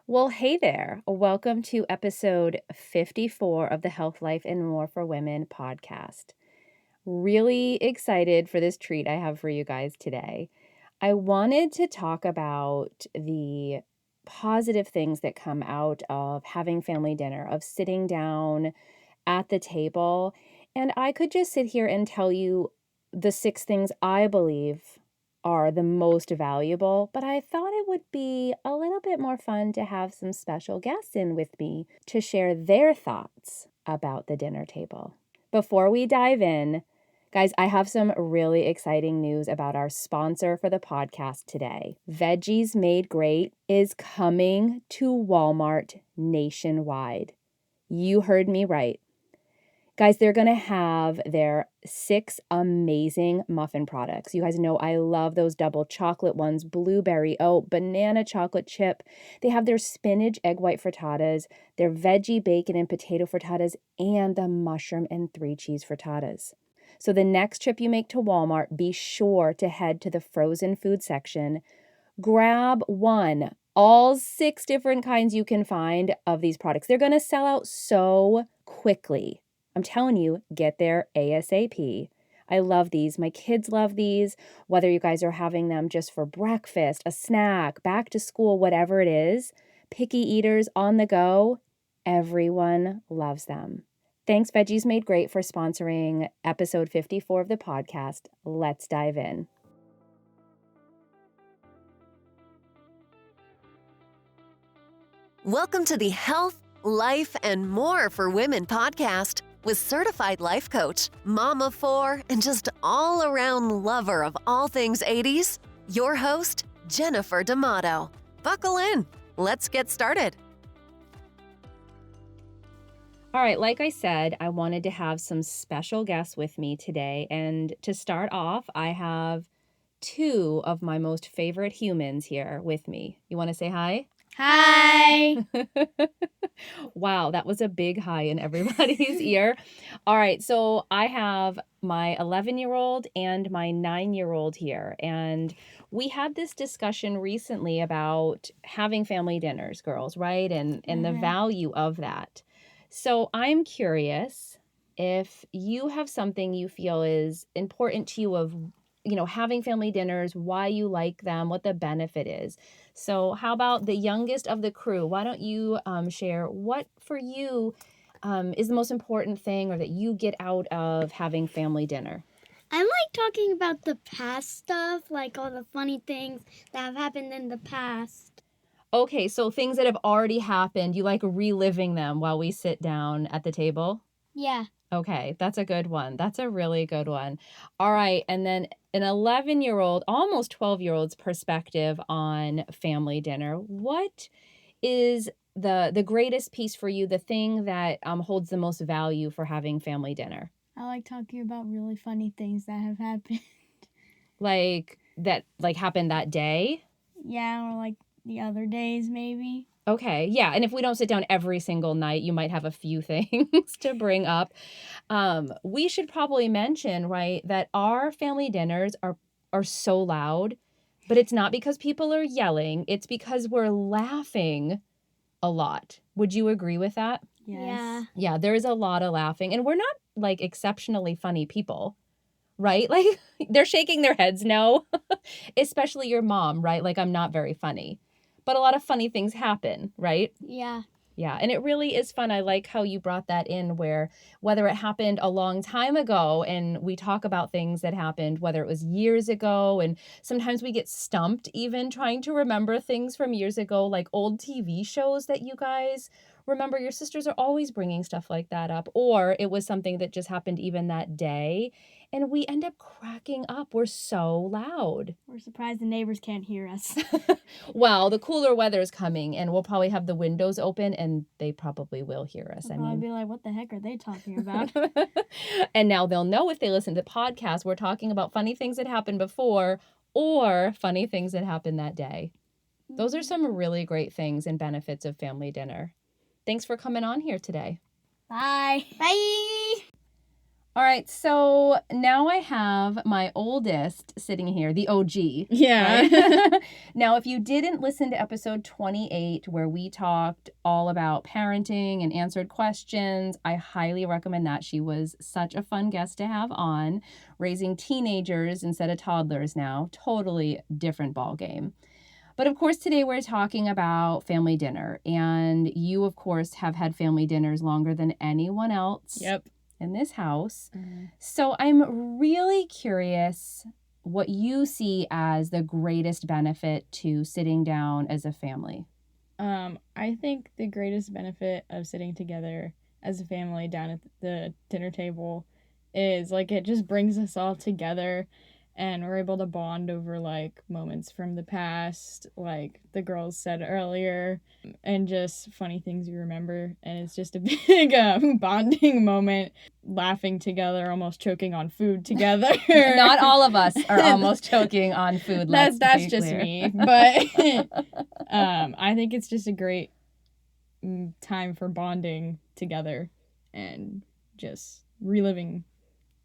Well, hey there. Welcome to episode 54 of the Health, Life, and More for Women podcast. Really excited for this treat I have for you guys today. I wanted to talk about the positive things that come out of having family dinner, of sitting down at the table. And I could just sit here and tell you the 6 things I believe are the most valuable, but I thought it would be a little bit more fun to have some special guests in with me to share their thoughts about the dinner table. Before we dive in, guys, I have some really exciting news about our sponsor for the podcast today. Veggies Made Great is coming to Walmart nationwide. You heard me right. Guys, they're going to have their 6 amazing muffin products. You guys know I love those double chocolate ones, blueberry oat, banana chocolate chip. They have their spinach egg white frittatas, their veggie bacon and potato frittatas, and the mushroom and 3 cheese frittatas. So the next trip you make to Walmart, be sure to head to the frozen food section. Grab one, all 6 different kinds you can find of these products. They're going to sell out so quickly. I'm telling you, get there ASAP. I love these. My kids love these. Whether you guys are having them just for breakfast, a snack, back to school, whatever it is, picky eaters on the go, everyone loves them. Thanks, Veggies Made Great, for sponsoring episode 54 of the podcast. Let's dive in. Welcome to the Health, Life, and More for Women podcast with certified life coach, mom of 4, and just all-around lover of all things 80s, your host, Jennifer D'Amato. Buckle in. Let's get started. All right, like I said, I wanted to have some special guests with me today. And to start off, I have 2 of my most favorite humans here with me. You want to say hi? Hi. Wow, that was a big hi in everybody's ear. All right, so I have my 11-year-old and my 9-year-old here. And we had this discussion recently about having family dinners, girls, right? And the value of that. So I'm curious if you have something you feel is important to you of having family dinners, why you like them, what the benefit is. So how about the youngest of the crew? Why don't you share what for you is the most important thing or that you get out of having family dinner? I like talking about the past stuff, like all the funny things that have happened in the past. Okay, so things that have already happened, you like reliving them while we sit down at the table? Yeah. Okay, that's a good one. That's a really good one. All right, and then an 11-year-old, almost 12-year-old's perspective on family dinner. What is the greatest piece for you, the thing that holds the most value for having family dinner? I like talking about really funny things that have happened. Like that happened that day? Yeah, or like the other days maybe. Okay, yeah, and if we don't sit down every single night, you might have a few things to bring up. We should probably mention, right, that our family dinners are so loud, but it's not because people are yelling, it's because we're laughing a lot. Would you agree with that? Yes. Yeah, there is a lot of laughing, and we're not like exceptionally funny people, right? Like they're shaking their heads no, especially your mom, right? Like I'm not very funny. But a lot of funny things happen, right? Yeah. Yeah, and it really is fun. I like how you brought that in where whether it happened a long time ago and we talk about things that happened, whether it was years ago, and sometimes we get stumped even trying to remember things from years ago, like old TV shows that you guys remember. Your sisters are always bringing stuff like that up, or it was something that just happened even that day. And we end up cracking up. We're so loud. We're surprised the neighbors can't hear us. Well, the cooler weather is coming and we'll probably have the windows open and they probably will hear us. They'll probably be like, what the heck are they talking about? And now they'll know if they listen to podcasts, we're talking about funny things that happened before or funny things that happened that day. Those are some really great things and benefits of family dinner. Thanks for coming on here today. Bye. Bye. All right, so now I have my oldest sitting here, the OG. Yeah. Right? Now, if you didn't listen to episode 28, where we talked all about parenting and answered questions, I highly recommend that. She was such a fun guest to have on. Raising teenagers instead of toddlers now, totally different ball game. But of course, today we're talking about family dinner. And you, of course, have had family dinners longer than anyone else. Yep. In this house. So I'm really curious what you see as the greatest benefit to sitting down as a family. I think the greatest benefit of sitting together as a family down at the dinner table is like it just brings us all together and we're able to bond over like moments from the past, like the girls said earlier, and just funny things you remember. And it's just a big bonding moment, laughing together, almost choking on food together. Not all of us are almost choking on food. That's just me, but I think it's just a great time for bonding together and just reliving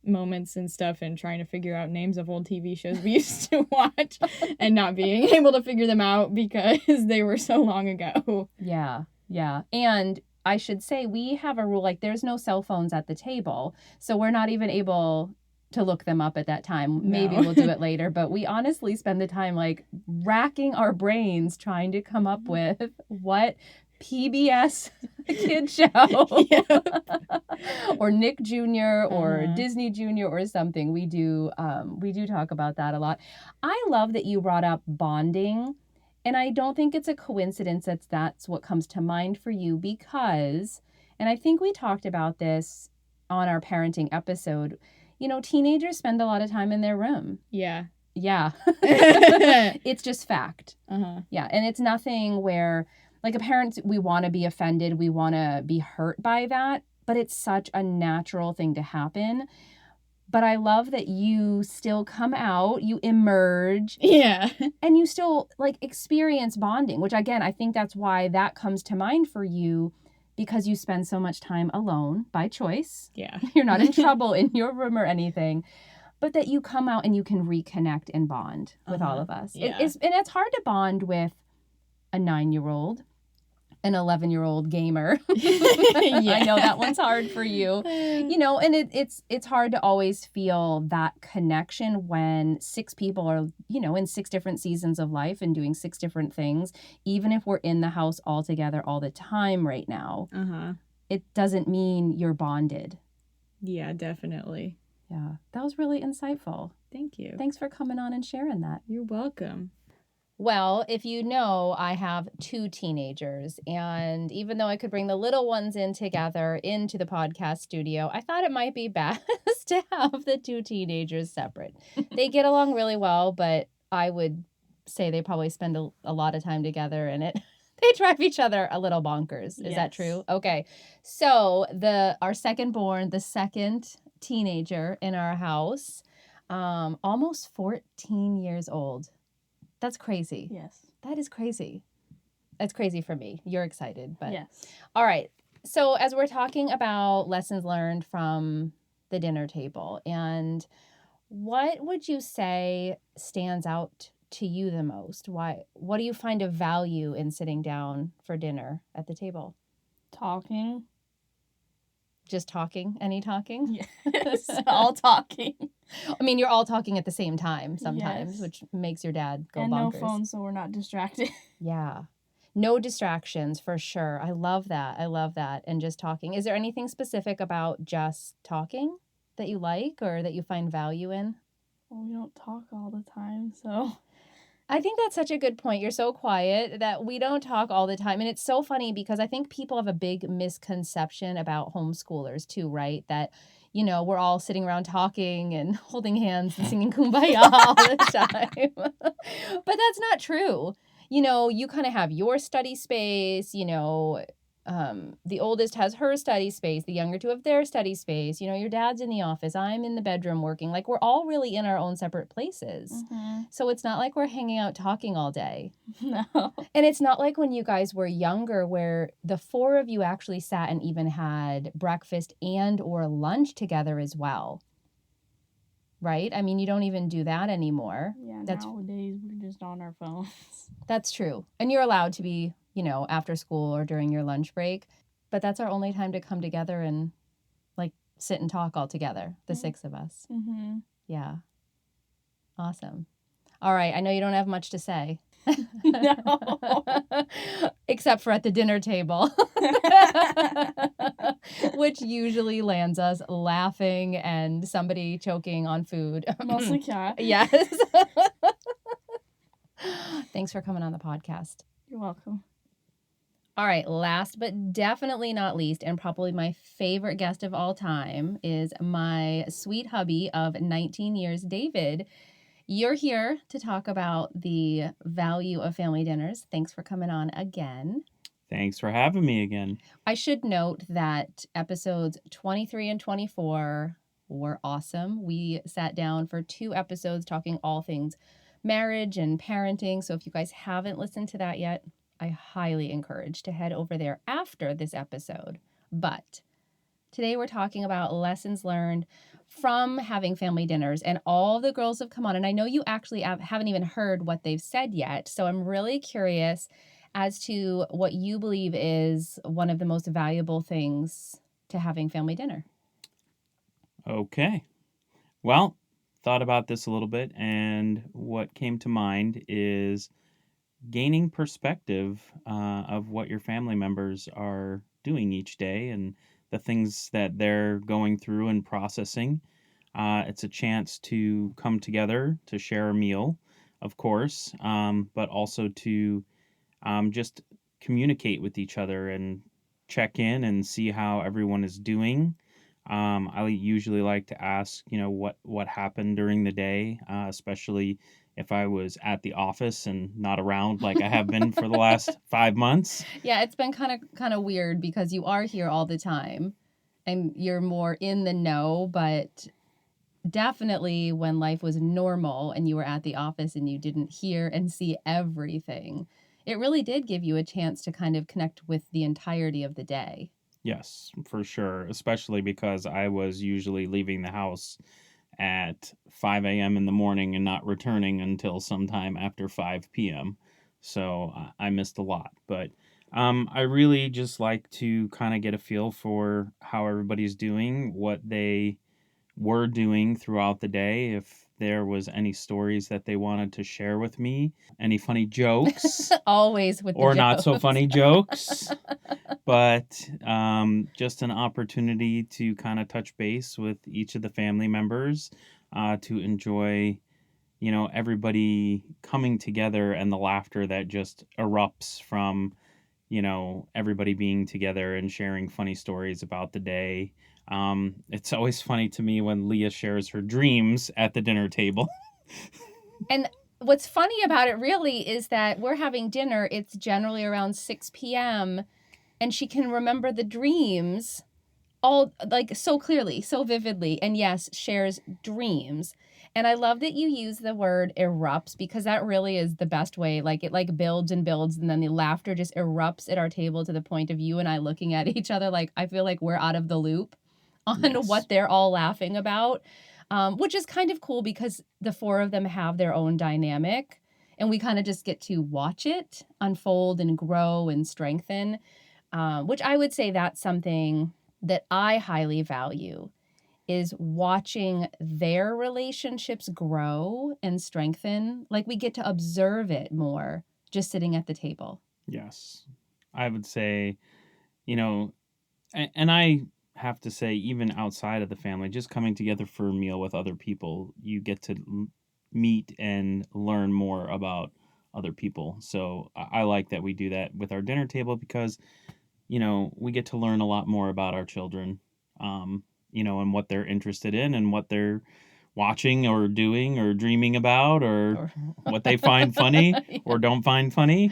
moments and stuff and trying to figure out names of old TV shows we used to watch and not being able to figure them out because they were so long ago. Yeah. And I should say we have a rule, like there's no cell phones at the table. So we're not even able to look them up at that time. Maybe No. we'll do it later, but we honestly spend the time like racking our brains trying to come up with what PBS kid show or Nick Jr. or Disney Jr. or something. We do talk about that a lot. I love that you brought up bonding, and I don't think it's a coincidence that's what comes to mind for you because, and I think we talked about this on our parenting episode, you know, teenagers spend a lot of time in their room. Yeah. It's just fact. Yeah, and it's nothing where like a parent, we want to be offended, we want to be hurt by that, but it's such a natural thing to happen. But I love that you still come out, you emerge. Yeah. And you still like experience bonding, which again, I think that's why that comes to mind for you because you spend so much time alone by choice. Yeah. You're not in trouble in your room or anything. But that you come out and you can reconnect and bond with all of us. Yeah. And it's hard to bond with a 9-year-old, an 11-year-old gamer. I know that one's hard for you. You know, and it's hard to always feel that connection when 6 people are, you know, in 6 different seasons of life and doing 6 different things. Even if we're in the house all together all the time right now, it doesn't mean you're bonded. Yeah, definitely. Yeah, that was really insightful. Thank you. Thanks for coming on and sharing that. You're welcome. Well, if you know, I have 2 teenagers, and even though I could bring the little ones in together into the podcast studio, I thought it might be best to have the 2 teenagers separate. They get along really well, but I would say they probably spend a lot of time together, and they drive each other a little bonkers. Is that true? Okay. So our second born, the second teenager in our house, almost 14 years old. That's crazy. Yes. That is crazy. That's crazy for me. You're excited, but Yes. All right. So as we're talking about lessons learned from the dinner table, and what would you say stands out to you the most? What do you find of value in sitting down for dinner at the table? Talking. Just talking? Any talking? Yes. All talking. I mean, you're all talking at the same time sometimes, Yes. which makes your dad go And bonkers. no phones, so we're not distracted. Yeah. No distractions, for sure. I love that. And just talking. Is there anything specific about just talking that you like or that you find value in? Well, we don't talk all the time, so. I think that's such a good point. You're so quiet that we don't talk all the time. And it's so funny because I think people have a big misconception about homeschoolers too, right? That, you know, we're all sitting around talking and holding hands and singing Kumbaya all the time. But that's not true. You know, you kind of have your study space, you know, the oldest has her study space, the younger two have their study space. You know, your dad's in the office, I'm in the bedroom working. Like, we're all really in our own separate places. Mm-hmm. So it's not like we're hanging out talking all day. No. And it's not like when you guys were younger where the four of you actually sat and even had breakfast and or lunch together as well. Right? I mean, you don't even do that anymore. Yeah, That's nowadays we're just on our phones. That's true. And you're allowed to be, you know, after school or during your lunch break. But that's our only time to come together and like sit and talk all together, the six of us. Mm-hmm. Yeah. Awesome. All right. I know you don't have much to say. No. Except for at the dinner table, which usually lands us laughing and somebody choking on food. Mostly cat. Yes. Thanks for coming on the podcast. You're welcome. All right, last but definitely not least, and probably my favorite guest of all time, is my sweet hubby of 19 years, David. You're here to talk about the value of family dinners. Thanks for coming on again. Thanks for having me again. I should note that episodes 23 and 24 were awesome. We sat down for 2 episodes talking all things marriage and parenting. So if you guys haven't listened to that yet, I highly encourage to head over there after this episode. But today we're talking about lessons learned from having family dinners, and all the girls have come on. And I know you actually haven't even heard what they've said yet. So I'm really curious as to what you believe is one of the most valuable things to having family dinner. Okay. Well, thought about this a little bit, and what came to mind is gaining perspective of what your family members are doing each day and the things that they're going through and processing. It's a chance to come together to share a meal, of course, but also to just communicate with each other and check in and see how everyone is doing. I usually like to ask, what happened during the day, especially if I was at the office and not around like I have been for the last 5 months. Yeah, it's been kind of weird because you are here all the time and you're more in the know, but definitely when life was normal and you were at the office and you didn't hear and see everything, it really did give you a chance to kind of connect with the entirety of the day. Yes, for sure, especially because I was usually leaving the house at 5 a.m. in the morning and not returning until sometime after 5 p.m. So I missed a lot. But I really just like to kind of get a feel for how everybody's doing, what they were doing throughout the day, if there was any stories that they wanted to share with me, any funny jokes. Always with the or not jokes. so funny jokes, but just an opportunity to kind of touch base with each of the family members, to enjoy, everybody coming together and the laughter that just erupts from, everybody being together and sharing funny stories about the day. It's always funny to me when Leah shares her dreams at the dinner table. And what's funny about it really is that we're having dinner. It's generally around 6 p.m. and she can remember the dreams all like so clearly, so vividly. And yes, shares dreams. And I love that you use the word erupts because that really is the best way. Like it like builds and builds and then the laughter just erupts at our table to the point of you and I looking at each other like I feel like we're out of the loop on Yes. what they're all laughing about. Which is kind of cool because the 4 of them have their own dynamic and we kind of just get to watch it unfold and grow and strengthen, which I would say that's something that I highly value is watching their relationships grow and strengthen. Like we get to observe it more just sitting at the table. Yes. I would say, and I have to say, even outside of the family, just coming together for a meal with other people, you get to meet and learn more about other people. So I like that we do that with our dinner table because, we get to learn a lot more about our children, and what they're interested in and what they're watching or doing or dreaming about or what they find funny or don't find funny.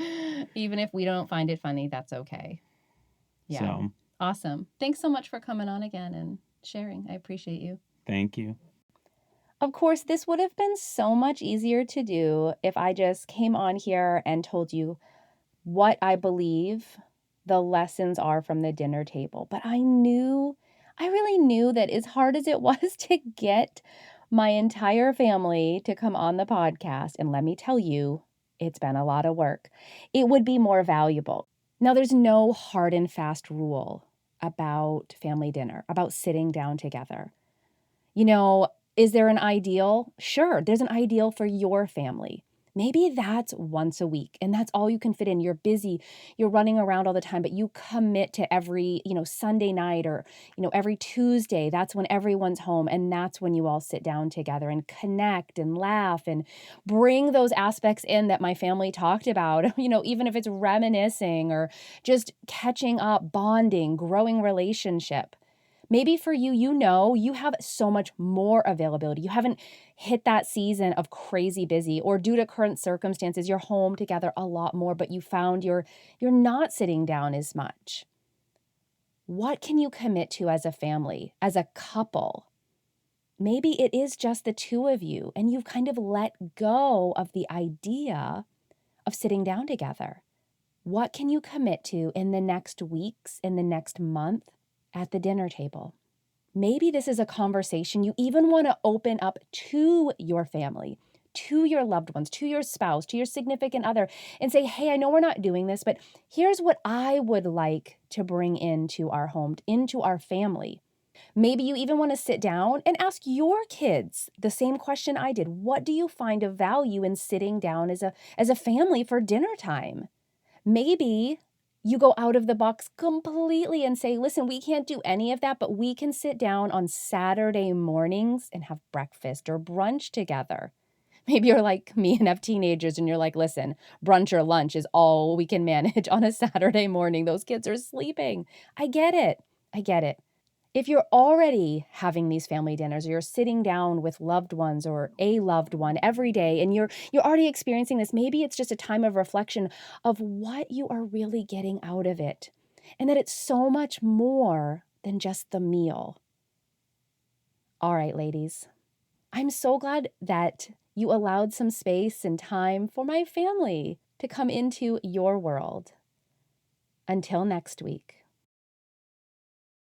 Even if we don't find it funny, that's okay. Yeah. So Awesome. Thanks so much for coming on again and sharing. I appreciate you. thank you. Of course, this would have been so much easier to do if I just came on here and told you what I believe the lessons are from the dinner table. But I really knew that as hard as it was to get my entire family to come on the podcast, and let me tell you, it's been a lot of work, it would be more valuable. Now, there's no hard and fast rule about family dinner, about sitting down together. You know, is there an ideal? Sure, there's an ideal for your family. Maybe that's once a week and that's all you can fit in. You're busy, you're running around all the time, but you commit to every, Sunday night or, every Tuesday. That's when everyone's home and that's when you all sit down together and connect and laugh and bring those aspects in that my family talked about, even if it's reminiscing or just catching up, bonding, growing relationship. Maybe for you, you have so much more availability. You haven't hit that season of crazy busy, or due to current circumstances, you're home together a lot more, but you found you're not sitting down as much. What can you commit to as a family, as a couple? Maybe it is just the two of you, and you've kind of let go of the idea of sitting down together. What can you commit to in the next weeks, in the next month, at the dinner table? Maybe this is a conversation you even want to open up to your family, to your loved ones, to your spouse, to your significant other, and say, hey, I know we're not doing this, but here's what I would like to bring into our home, into our family. Maybe you even want to sit down and ask your kids the same question I did. What do you find of value in sitting down as a family for dinner time? Maybe you go out of the box completely and say, listen, we can't do any of that, but we can sit down on Saturday mornings and have breakfast or brunch together. Maybe you're like me and have teenagers and you're like, listen, brunch or lunch is all we can manage on a Saturday morning. Those kids are sleeping. I get it. If you're already having these family dinners, or you're sitting down with loved ones or a loved one every day, and you're already experiencing this, maybe it's just a time of reflection of what you are really getting out of it, and that it's so much more than just the meal. All right, ladies, I'm so glad that you allowed some space and time for my family to come into your world. Until next week.